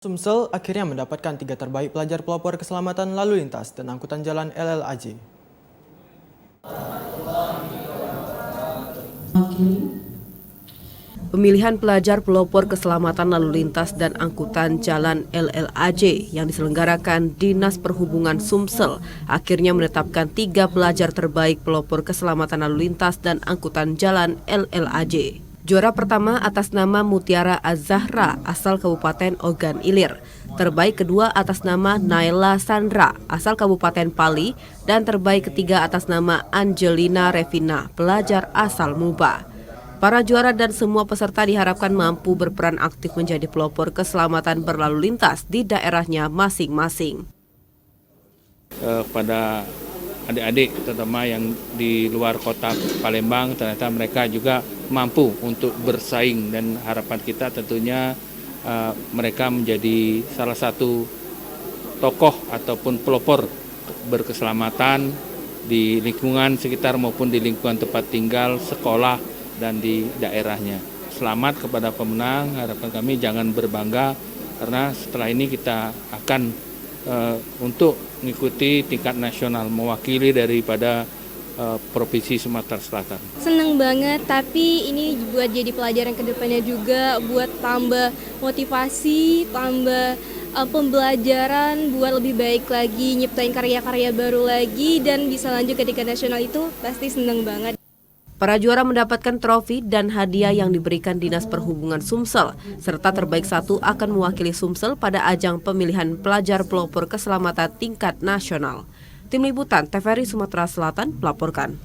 Sumsel akhirnya mendapatkan 3 terbaik pelajar pelopor keselamatan lalu lintas dan angkutan jalan LLAJ. Pemilihan pelajar pelopor keselamatan lalu lintas dan angkutan jalan LLAJ yang diselenggarakan Dinas Perhubungan Sumsel akhirnya menetapkan 3 pelajar terbaik pelopor keselamatan lalu lintas dan angkutan jalan LLAJ. Juara pertama atas nama Mutiara Az-Zahra asal Kabupaten Ogan Ilir. Terbaik kedua atas nama Naila Sandra asal Kabupaten Pali dan terbaik ketiga atas nama Angelina Revina pelajar asal Muba. Para juara dan semua peserta diharapkan mampu berperan aktif menjadi pelopor keselamatan berlalu lintas di daerahnya masing-masing. Pada adik-adik terutama yang di luar kota Palembang, ternyata mereka juga mampu untuk bersaing, dan harapan kita tentunya mereka menjadi salah satu tokoh ataupun pelopor berkeselamatan di lingkungan sekitar maupun di lingkungan tempat tinggal, sekolah, dan di daerahnya. Selamat kepada pemenang, harapan kami jangan berbangga karena setelah ini kita akan untuk mengikuti tingkat nasional mewakili daripada Provinsi Sumatera Selatan. Seneng banget, tapi ini buat jadi pelajaran kedepannya juga, buat tambah motivasi, tambah pembelajaran, buat lebih baik lagi, nyiptain karya-karya baru lagi, dan bisa lanjut ke tingkat nasional itu pasti seneng banget. Para juara mendapatkan trofi dan hadiah yang diberikan Dinas Perhubungan Sumsel, serta terbaik satu akan mewakili Sumsel pada ajang pemilihan pelajar pelopor keselamatan tingkat nasional. Tim Liputan TVRI Sumatera Selatan melaporkan.